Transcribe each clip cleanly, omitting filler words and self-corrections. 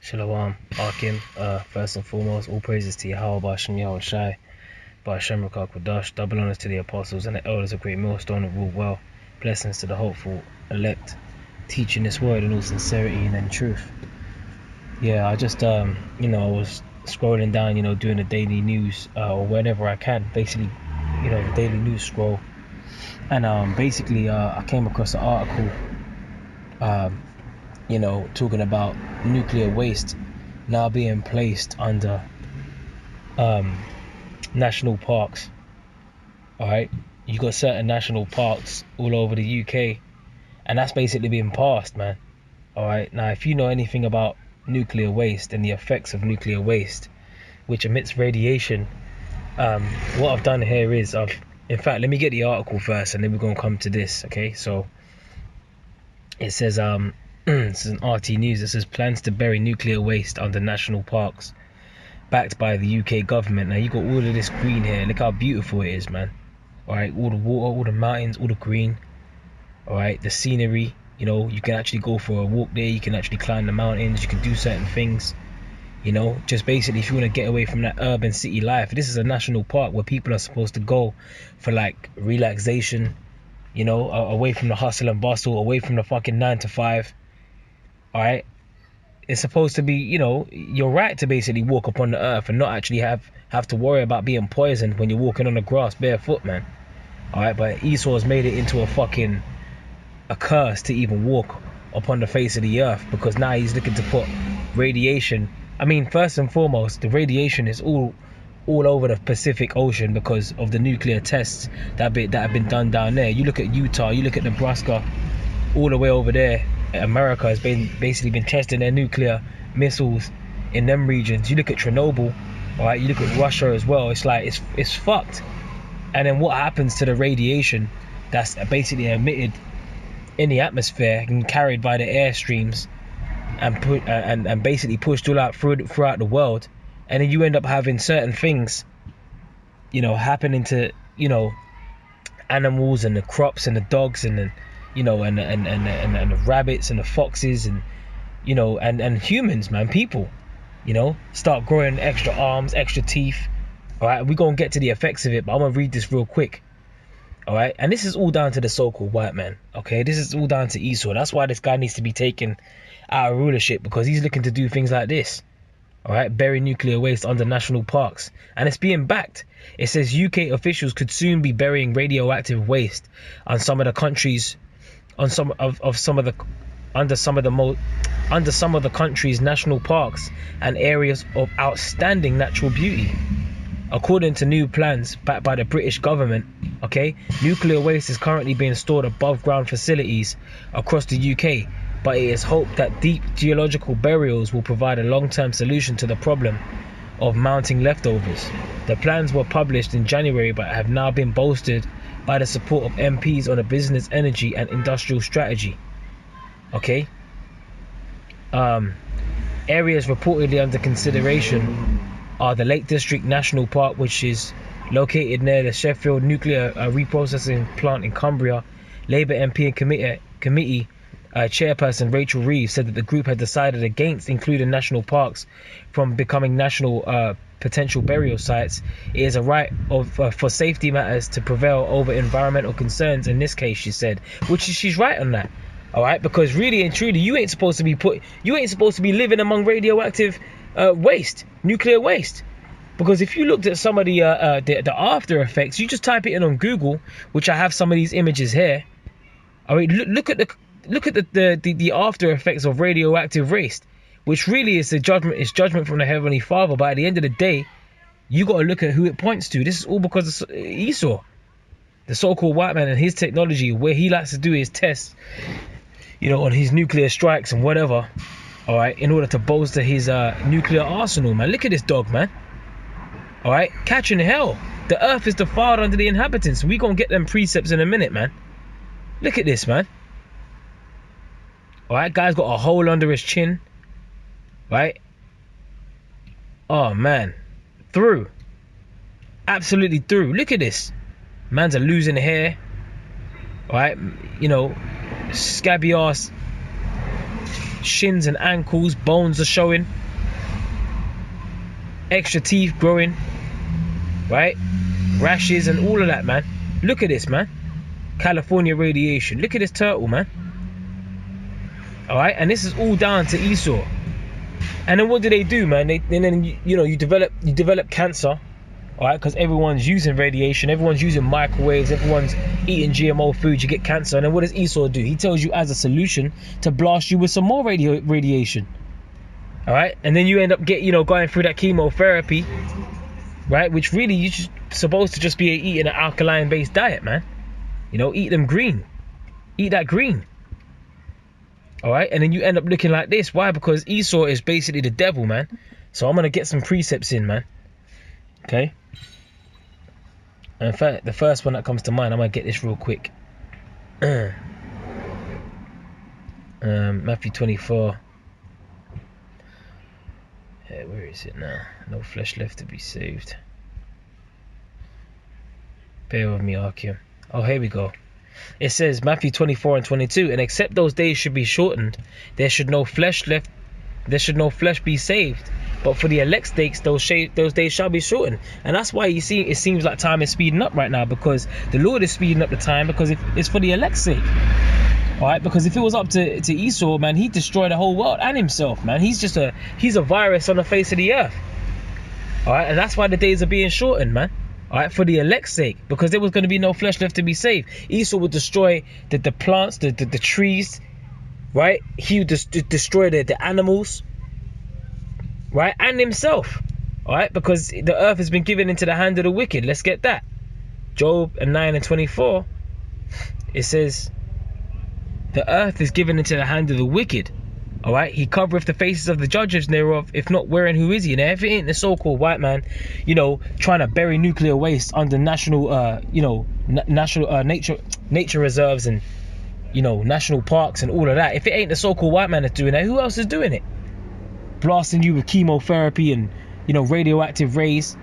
Shalom, Akim. First and foremost, all praises to Yahweh, Bashem Yahushai, Bashem Rakak, double honors to the apostles and the elders of GreatMillStone that rule well. Blessings to the hopeful elect, teaching this word in all sincerity and in truth. Yeah, I just, I was scrolling down, doing the daily news, or whenever I can, basically, the daily news scroll. And basically, I came across an article, talking about nuclear waste now being placed under national parks. Alright, you got certain national parks all over the UK, and that's basically being passed, man. Alright, now if you know anything about nuclear waste and the effects of nuclear waste, which emits radiation, what I've done here is in fact, let me get the article first and then we're going to come to this. Okay, so it says this is an RT News. It says plans to bury nuclear waste under national parks, backed by the UK government. Now you got all of this green here. Look how beautiful it is, man. All right, all the water, all the mountains, all the green. All right, the scenery. You can actually go for a walk there. You can actually climb the mountains. You can do certain things. Just basically if you want to get away from that urban city life. This is a national park where people are supposed to go for like relaxation. Away from the hustle and bustle, away from the fucking 9 to 5. All right, it's supposed to be, your right to basically walk upon the earth and not actually have to worry about being poisoned when you're walking on the grass barefoot, man. All right, but Esau has made it into a curse to even walk upon the face of the earth, because now he's looking to put radiation. I mean, first and foremost, the radiation is all over the Pacific Ocean because of the nuclear tests that have been done down there. You look at Utah, you look at Nebraska, all the way over there. America has basically been testing their nuclear missiles in them regions. You look at Chernobyl, all right, you look at Russia as well. It's like it's fucked. And then what happens to the radiation that's basically emitted in the atmosphere and carried by the airstreams and basically pushed all out throughout the world? And then you end up having certain things, happening to animals and the crops and the dogs and the and the rabbits and the foxes and and humans, man, people, start growing extra arms, extra teeth. All right, we're gonna get to the effects of it, but I'm gonna read this real quick. All right, and this is all down to the so-called white man. Okay, this is all down to Esau. That's why this guy needs to be taken out of rulership, because he's looking to do things like this. All right, bury nuclear waste under national parks, and it's being backed. It says UK officials could soon be burying radioactive waste on some of the countries, under some of the country's national parks and areas of outstanding natural beauty. According to new plans backed by the British government, okay, nuclear waste is currently being stored above ground facilities across the UK, but it is hoped that deep geological burials will provide a long-term solution to the problem of mounting leftovers. The plans were published in January but have now been bolstered by the support of MPs on a business, energy and industrial strategy. Okay. Areas reportedly under consideration are the Lake District National Park, which is located near the Sheffield nuclear reprocessing plant in Cumbria. Labour MP and committee chairperson Rachel Reeves said that the group had decided against including national parks from becoming national potential burial sites. It is a right for safety matters to prevail over environmental concerns in this case, she said, she's right on that. All right, because really and truly, you ain't supposed to be living among radioactive waste, nuclear waste. Because if you looked at some of the after effects, you just type it in on Google, which I have some of these images here. All right, look at the after effects of radioactive waste, which really is judgment from the Heavenly Father. But at the end of the day, you got to look at who it points to. This is all because of Esau, the so-called white man, and his technology, where he likes to do his tests, on his nuclear strikes and whatever. All right, in order to bolster his nuclear arsenal, man. Look at this dog, man. All right, catching hell. The earth is defiled under the inhabitants. We gonna get them precepts in a minute, man. Look at this, man. All right, guy's got a hole under his chin. Right? Oh man, through, absolutely through. Look at this. Man's a losing hair. All right, scabby ass shins and ankles, bones are showing, extra teeth growing, right? Rashes and all of that, man. Look at this, man. California radiation. Look at this turtle, man. All right, and this is all down to Esau. And then what do, man? You develop cancer, all right? Because everyone's using radiation, everyone's using microwaves, everyone's eating GMO food. You get cancer, and then what does Esau do? He tells you as a solution to blast you with some more radiation, all right? And then you end up going through that chemotherapy, right? Which really you're just supposed to just be eating an alkaline-based diet, man. Eat them green, eat that green. All right, and then you end up looking like this. Why? Because Esau is basically the devil, man. So I'm going to get some precepts in, man. Okay. And in fact, the first one that comes to mind, I'm going to get this real quick. Matthew 24. Yeah, where is it now? No flesh left to be saved. Bear with me, Archeum. Oh, here we go. It says, Matthew 24 and 22, and except those days should be shortened, there should no flesh be saved. But for the elect's sakes, those days shall be shortened. And that's why you see it seems like time is speeding up right now, because the Lord is speeding up the time, because it's for the elect's sake. Alright, because if it was up to Esau, man, he'd destroy the whole world and himself, man. He's a virus on the face of the earth. Alright, and that's why the days are being shortened, man. Alright, for the elect's sake, because there was going to be no flesh left to be saved. Esau would destroy the plants, the trees, right? He would destroy the animals, right? And himself, alright? Because the earth has been given into the hand of the wicked. Let's get that. Job 9 and 24, it says, the earth is given into the hand of the wicked. Alright, he covereth the faces of the judges thereof, if not wherein who is he? Now, if it ain't the so-called white man, trying to bury nuclear waste under national, nature reserves and, national parks and all of that. If it ain't the so-called white man that's doing that, who else is doing it? Blasting you with chemotherapy and, radioactive rays,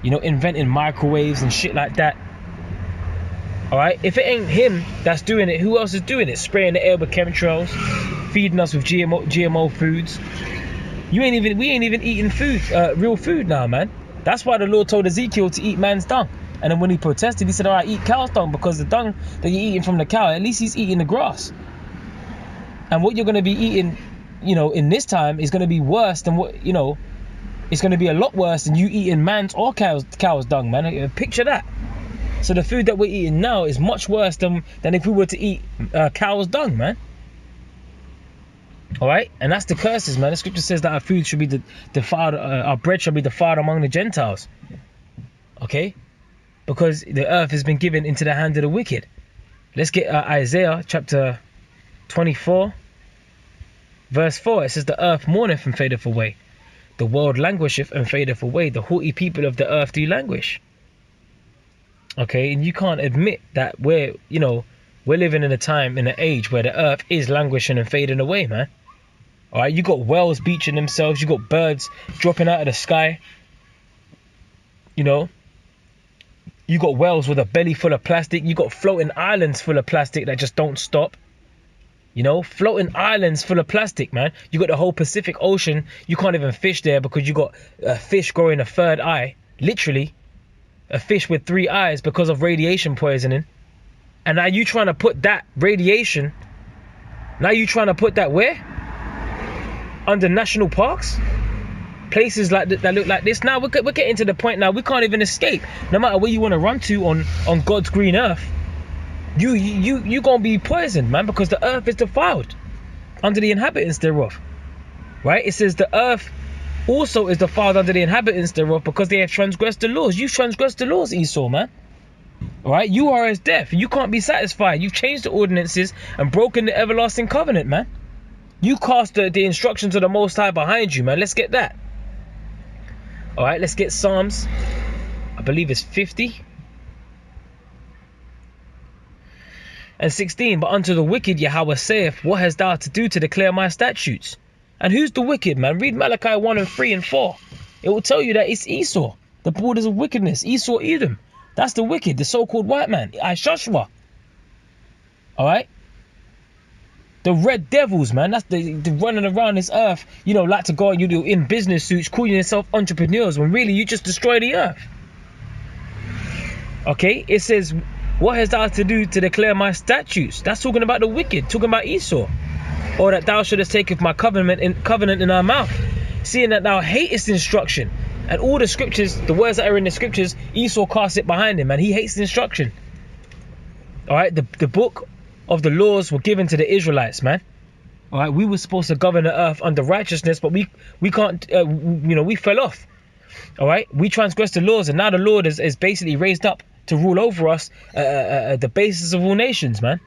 inventing microwaves and shit like that. Alright, if it ain't him that's doing it, who else is doing it? Spraying the air with chemtrails, feeding us with GMO foods. We ain't even eating food, real food now, man. That's why the Lord told Ezekiel to eat man's dung. And then when he protested, he said, all right, eat cow's dung, because the dung that you're eating from the cow, at least he's eating the grass. And what you're going to be eating, in this time is going to be worse than what, it's going to be a lot worse than you eating man's or cow's dung, man. Picture that. So the food that we're eating now is much worse than if we were to eat cow's dung, man. All right, and that's the curses, man. The scripture says that our food should be defiled, our bread shall be defiled among the Gentiles. Okay, because the earth has been given into the hand of the wicked. Let's get Isaiah chapter 24, verse 4. It says, the earth mourneth and fadeth away, the world languisheth and fadeth away, the haughty people of the earth do languish. Okay, and you can't admit that we're living in a time, in an age where the earth is languishing and fading away, man. All right, you got whales beaching themselves, you got birds dropping out of the sky. You got whales with a belly full of plastic. You got floating islands full of plastic that just don't stop. Floating islands full of plastic, man. You got the whole Pacific Ocean. You can't even fish there because you got a fish growing a third eye, literally. A fish with 3 eyes because of radiation poisoning. And now you trying to put that radiation, where? Under national parks? Places like that look like this. Now we're getting to the point now we can't even escape. No matter where you want to run to on God's green earth, you gonna be poisoned, man, because the earth is defiled under the inhabitants thereof. Right? It says the earth also is defiled under the inhabitants thereof, because they have transgressed the laws. You've transgressed the laws, Esau, man. Alright, you are as deaf. You can't be satisfied. You've changed the ordinances and broken the everlasting covenant, man. You cast the instructions of the Most High behind you, man. Let's get that. Alright, let's get Psalms. I believe it's 50 and 16. But unto the wicked Yahweh saith, what hast thou to do to declare my statutes? And who's the wicked, man? Read Malachi 1 and 3 and 4. It will tell you that it's Esau, the borders of wickedness. Esau, Edom. That's the wicked, the so-called white man. Joshua. All right? The red devils, man. That's the running around this earth, you know, like to go you do in business suits, calling yourself entrepreneurs, when really you just destroy the earth. Okay, it says, what hast thou to do to declare my statutes? That's talking about the wicked, talking about Esau. Or that thou shouldest take my covenant in thy mouth, seeing that thou hatest instruction. And all the scriptures, the words that are in the scriptures, Esau casts it behind him, and he hates instruction. All right, the book of the laws were given to the Israelites, man. All right, we were supposed to govern the earth under righteousness, but we can't, you know, we fell off. All right, we transgressed the laws, and now the Lord is basically raised up to rule over us, the basis of all nations, man.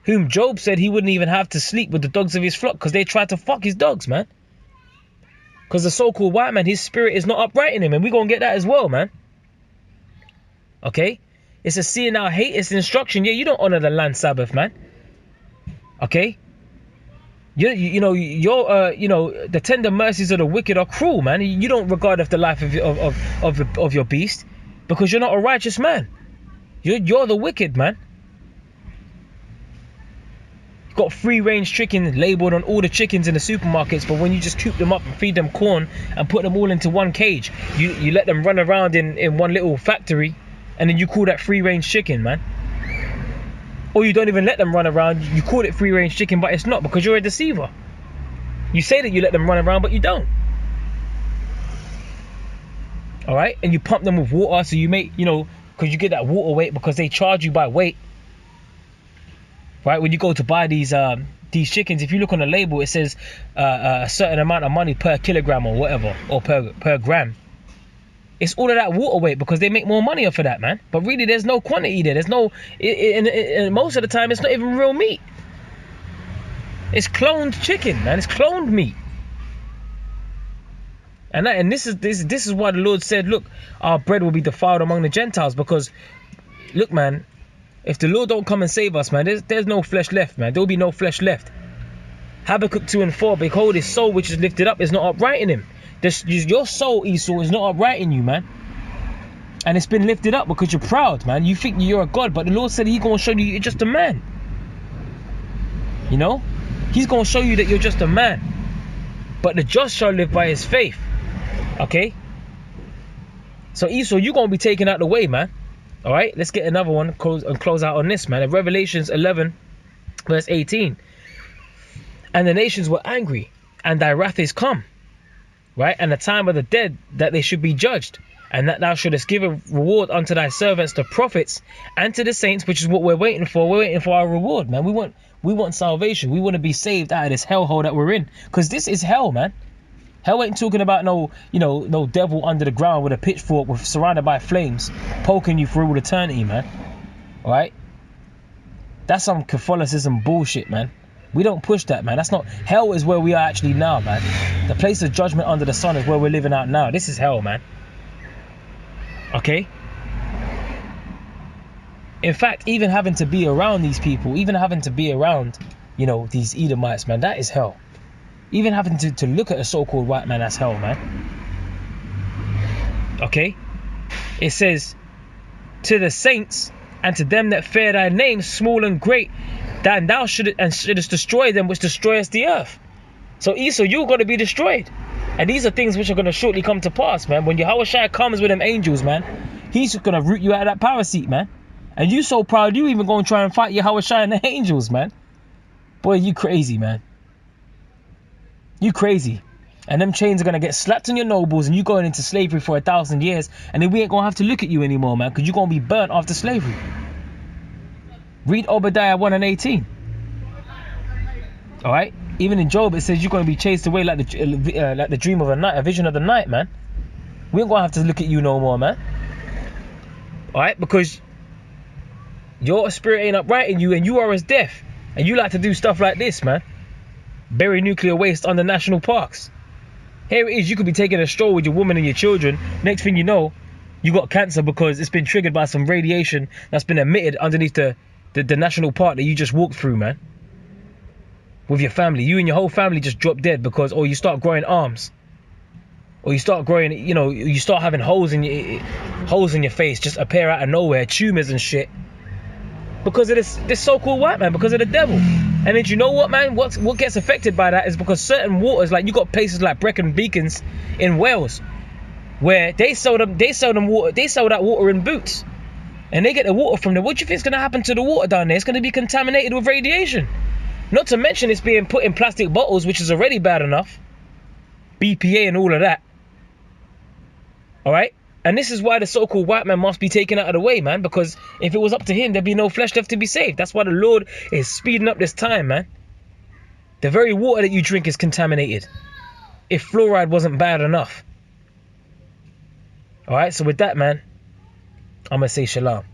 Whom Job said he wouldn't even have to sleep with the dogs of his flock because they tried to fuck his dogs, man. Because the so-called white man, his spirit is not upright in him, and we're going to get that as well, man. Okay? It's a seeing our hatest instruction. Yeah, you don't honor the land Sabbath, man. Okay? You know, the tender mercies of the wicked are cruel, man. You don't regard of the life of your beast because you're not a righteous man. You're the wicked, man. Got free-range chicken labeled on all the chickens in the supermarkets, but when you just coop them up and feed them corn and put them all into one cage, you let them run around in one little factory, and then you call that free-range chicken, man. Or you don't even let them run around, you call it free-range chicken, but it's not, because you're a deceiver. You say that you let them run around, but you don't. Alright, and you pump them with water, so you make, you know, because you get that water weight, because they charge you by weight. Right, when you go to buy these chickens, if you look on the label, it says a certain amount of money per kilogram or whatever, or per gram. It's all of that water weight because they make more money off of that, man. But really, there's no quantity there. There's no, and most of the time, it's not even real meat. It's cloned chicken, man. It's cloned meat. And this is why the Lord said, look, our bread will be defiled among the Gentiles, because, look, man. If the Lord don't come and save us, man, there's no flesh left, man. There will be no flesh left. Habakkuk 2:4, behold, his soul which is lifted up is not upright in him. Your soul, Esau, is not upright in you, man. And it's been lifted up because you're proud, man. You think you're a god, but the Lord said he's going to show you you're just a man. You know? He's going to show you that you're just a man. But the just shall live by his faith. Okay? So Esau, you're going to be taken out of the way, man. All right, let's get another one and close out on this, man. In Revelations 11, verse 18. And the nations were angry, and thy wrath is come, right? And the time of the dead, that they should be judged, and that thou shouldest give a reward unto thy servants, the prophets, and to the saints, which is what we're waiting for. We're waiting for our reward, man. We want salvation. We want to be saved out of this hellhole that we're in, because this is hell, man. Hell ain't talking about no devil under the ground with a pitchfork surrounded by flames poking you for all eternity, man. Alright? That's some Catholicism bullshit, man. We don't push that, man. That's not... Hell is where we are actually now, man. The place of judgment under the sun is where we're living out now. This is hell, man. Okay? In fact, even having to be around these people, even having to be around, these Edomites, man, that is hell. Even having to look at a so-called white man, that's hell, man. Okay? It says, to the saints and to them that fear thy name, small and great, that thou shouldest destroy them which destroyest the earth. So Esau, you're going to be destroyed. And these are things which are going to shortly come to pass, man. When Yahushua comes with them angels, man, he's going to root you out of that power seat, man. And you so proud, you even going to try and fight Yahushua and the angels, man. Boy, you crazy, man. You crazy. And them chains are going to get slapped on your nobles, and you going into slavery for 1,000 years, and then we ain't going to have to look at you anymore, man, because you're going to be burnt after slavery. Read Obadiah 1:18. Alright? Even in Job, it says you're going to be chased away like the dream of a night, a vision of the night, man. We ain't going to have to look at you no more, man. Alright? Because your spirit ain't upright in you, and you are as deaf. And you like to do stuff like this, man. Bury nuclear waste under national parks. Here it is, you could be taking a stroll with your woman and your children. Next thing you know, you got cancer because it's been triggered by some radiation that's been emitted underneath the national park that you just walked through, man. With your family. You and your whole family just drop dead because, or you start growing arms. Or you start growing, you start having holes in your face just appear out of nowhere, tumors and shit. Because of this so-called white man, because of the devil. And then you know what, man? What gets affected by that is because certain waters, like you got places like Brecon Beacons in Wales, where they sell that water in boots, and they get the water from there. What do you think is going to happen to the water down there? It's going to be contaminated with radiation. Not to mention it's being put in plastic bottles, which is already bad enough. BPA and all of that. All right. And this is why the so-called white man must be taken out of the way, man. Because if it was up to him, there'd be no flesh left to be saved. That's why the Lord is speeding up this time, man. The very water that you drink is contaminated. If fluoride wasn't bad enough. All right, so with that, man, I'm going to say shalom.